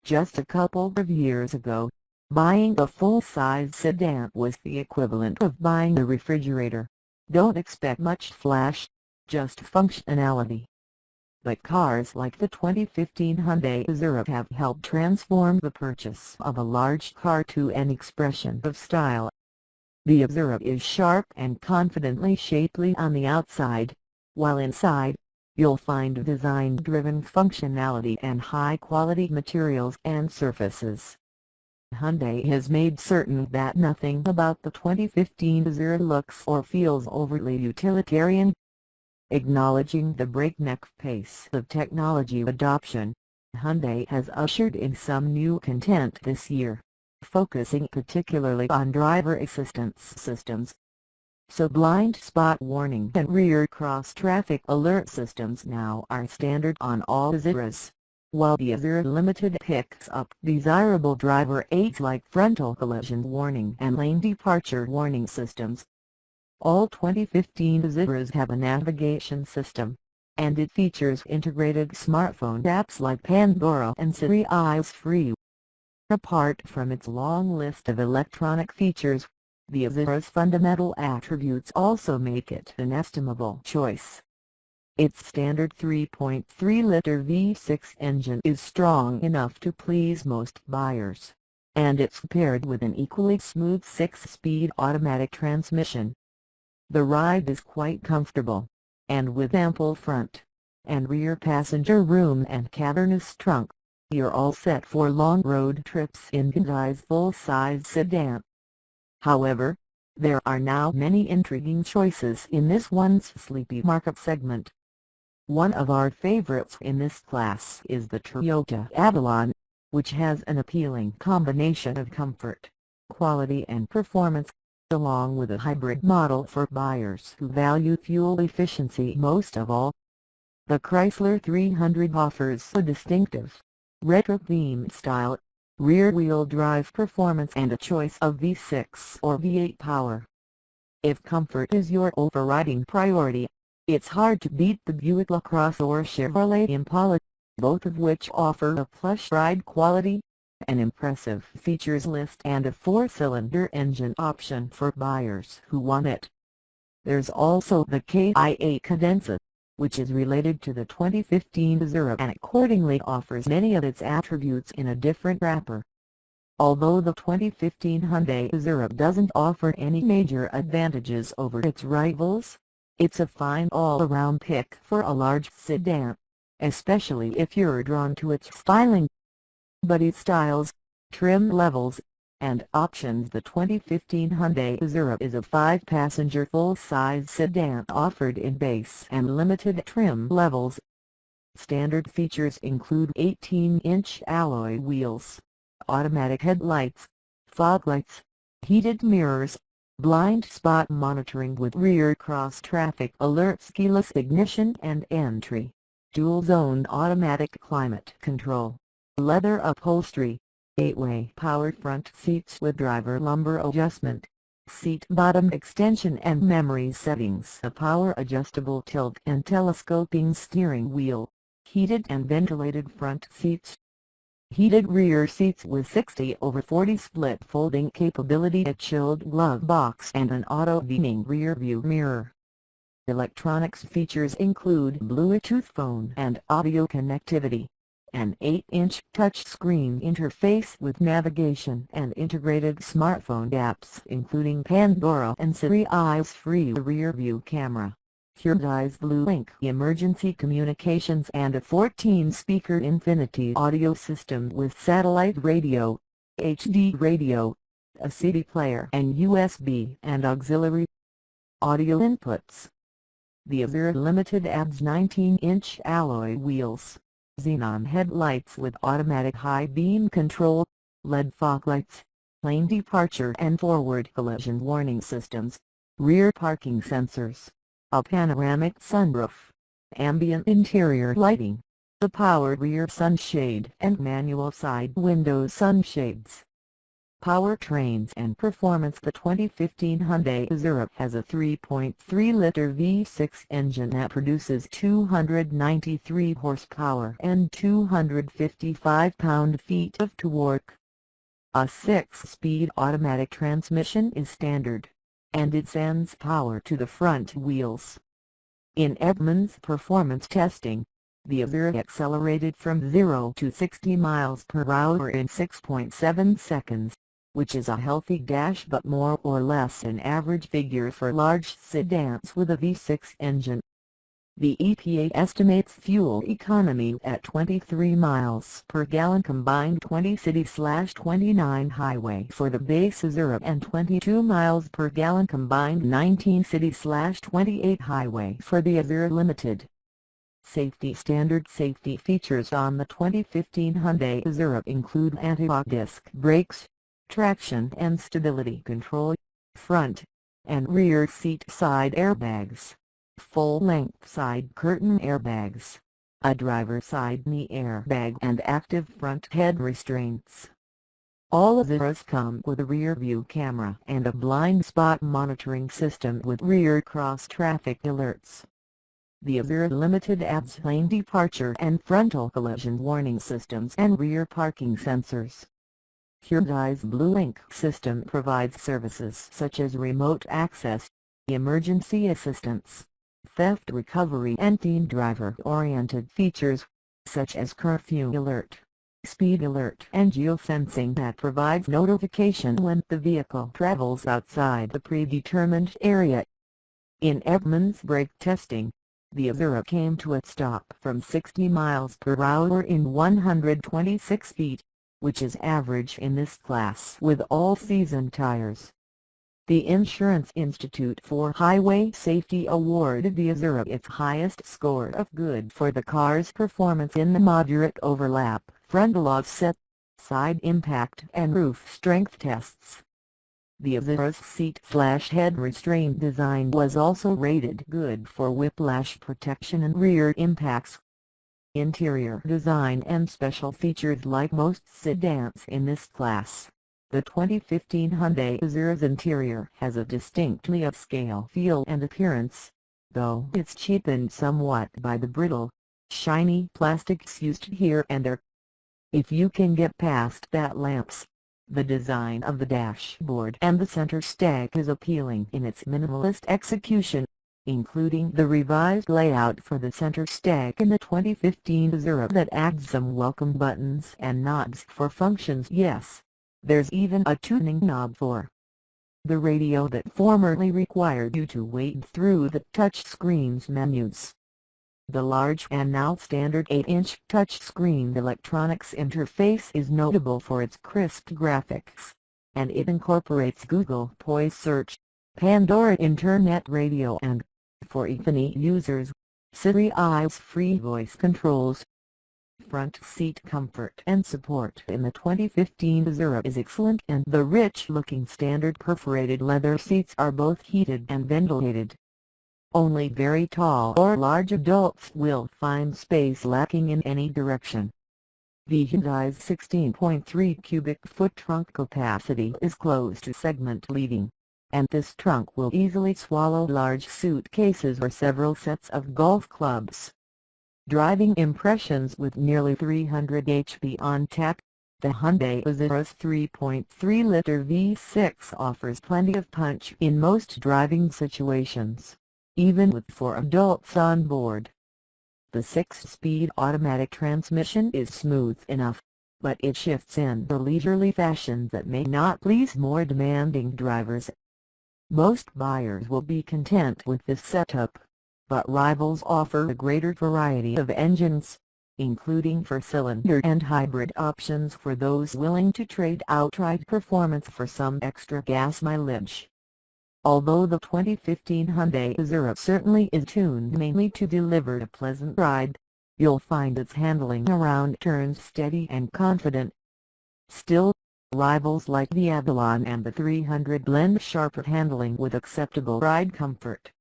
Just a couple of years ago, buying a full-size sedan was the equivalent of buying a refrigerator. Don't expect much flash, just functionality. But cars like the 2015 Hyundai Azera have helped transform the purchase of a large car to an expression of style. The Azera is sharp and confidently shapely on the outside, while inside, you'll find design-driven functionality and high-quality materials and surfaces. Hyundai has made certain that nothing about the 2015 Azera looks or feels overly utilitarian. Acknowledging the breakneck pace of technology adoption, Hyundai has ushered in some new content this year, focusing particularly on driver assistance systems. So blind spot warning and rear cross traffic alert systems now are standard on all Azeras, while the Azera Limited picks up desirable driver aids like frontal collision warning and lane departure warning systems. All 2015 Azeras have a navigation system, and it features integrated smartphone apps like Pandora and Siri Eyes Free. Apart from its long list of electronic features, the Azera's fundamental attributes also make it an estimable choice. Its standard 3.3-liter V6 engine is strong enough to please most buyers, and it's paired with an equally smooth 6-speed automatic transmission. The ride is quite comfortable, and with ample front and rear passenger room and cavernous trunk, you're all set for long road trips in Hyundai's full-size sedan. However, there are now many intriguing choices in this once sleepy market segment. One of our favorites in this class is the Toyota Avalon, which has an appealing combination of comfort, quality and performance, along with a hybrid model for buyers who value fuel efficiency most of all. The Chrysler 300 offers a distinctive, retro-themed style, rear-wheel drive performance and a choice of V6 or V8 power. If comfort is your overriding priority, it's hard to beat the Buick LaCrosse or Chevrolet Impala, both of which offer a plush ride quality, an impressive features list and a 4-cylinder engine option for buyers who want it. There's also the Kia Cadenza, which is related to the 2015 Azera and accordingly offers many of its attributes in a different wrapper. Although the 2015 Hyundai Azera doesn't offer any major advantages over its rivals, it's a fine all-around pick for a large sedan, especially if you're drawn to its styling. But its styles, trim levels, and options. The 2015 Hyundai Azera is a 5-passenger full-size sedan offered in base and limited trim levels. Standard features include 18-inch alloy wheels, automatic headlights, fog lights, heated mirrors, blind spot monitoring with rear cross traffic alerts, keyless ignition and entry, dual-zone automatic climate control, leather upholstery, 8-way power front seats with driver lumbar adjustment, seat bottom extension and memory settings, a power adjustable tilt and telescoping steering wheel, heated and ventilated front seats, heated rear seats with 60/40 split folding capability, a chilled glove box and an auto-dimming rear view mirror. Electronics features include Bluetooth phone and audio connectivity, an 8-inch touchscreen interface with navigation and integrated smartphone apps including Pandora and Siri Eyes Free, rear-view camera, Hyundai's BlueLink emergency communications and a 14-speaker Infinity audio system with satellite radio, HD radio, a CD player and USB and auxiliary audio inputs. The Azera Limited adds 19-inch alloy wheels, xenon headlights with automatic high beam control, LED fog lights, lane departure and forward collision warning systems, rear parking sensors, a panoramic sunroof, ambient interior lighting, the power rear sunshade and manual side window sunshades. Powertrains and performance. The 2015 Hyundai Azera has a 3.3-liter V6 engine that produces 293 horsepower and 255 pound-feet of torque. A 6-speed automatic transmission is standard, and it sends power to the front wheels. In Edmunds performance testing, the Azera accelerated from 0 to 60 miles per hour in 6.7 seconds, which is a healthy dash but more or less an average figure for large sedans with a V6 engine. The EPA estimates fuel economy at 23 miles per gallon combined 20 city/29 highway for the base Azera and 22 miles per gallon combined 19 city/28 highway for the Azera Limited. Safety. Standard safety features on the 2015 Hyundai Azera include anti-lock disc brakes, traction and stability control, front and rear seat side airbags, full-length side curtain airbags, a driver's side knee airbag and active front head restraints. All Azeras come with a rear-view camera and a blind spot monitoring system with rear cross-traffic alerts. The Azera Limited adds lane departure and frontal collision warning systems and rear parking sensors. Hyundai's BlueLink system provides services such as remote access, emergency assistance, theft recovery and teen driver-oriented features, such as curfew alert, speed alert and geofencing that provides notification when the vehicle travels outside the predetermined area. In Edmunds brake testing, the Azera came to a stop from 60 miles per hour in 126 feet, which is average in this class with all-season tires. The Insurance Institute for Highway Safety awarded the Azera its highest score of good for the car's performance in the moderate overlap, frontal offset, side impact and roof strength tests. The Azera's seat/head restraint design was also rated good for whiplash protection and rear impacts. Interior design and special features. Like most sedans in this class, the 2015 Hyundai Azera's interior has a distinctly upscale feel and appearance, though it's cheapened somewhat by the brittle, shiny plastics used here and there. If you can get past that lamps, the design of the dashboard and the center stack is appealing in its minimalist execution, including the revised layout for the center stack in the 2015 Azera that adds some welcome buttons and knobs for functions. Yes, there's even a tuning knob for the radio that formerly required you to wade through the touchscreen's menus. The large and now standard 8-inch touchscreen electronics interface is notable for its crisp graphics, and it incorporates Google Voice Search, Pandora Internet Radio and, for economy users, Siri's free voice controls. Front seat comfort and support in the 2015 Azera is excellent, and the rich-looking standard perforated leather seats are both heated and ventilated. Only very tall or large adults will find space lacking in any direction. The Hyundai's 16.3 cubic foot trunk capacity is close to segment leading, and this trunk will easily swallow large suitcases or several sets of golf clubs. Driving impressions. With nearly 300 HP on tap, the Hyundai Azera's 3.3-liter V6 offers plenty of punch in most driving situations, even with 4 adults on board. The 6-speed automatic transmission is smooth enough, but it shifts in a leisurely fashion that may not please more demanding drivers. Most buyers will be content with this setup, but rivals offer a greater variety of engines, including 4-cylinder and hybrid options for those willing to trade outright performance for some extra gas mileage. Although the 2015 Hyundai Azera certainly is tuned mainly to deliver a pleasant ride, you'll find its handling around turns steady and confident. Still, rivals like the Avalon and the 300 blend sharper handling with acceptable ride comfort.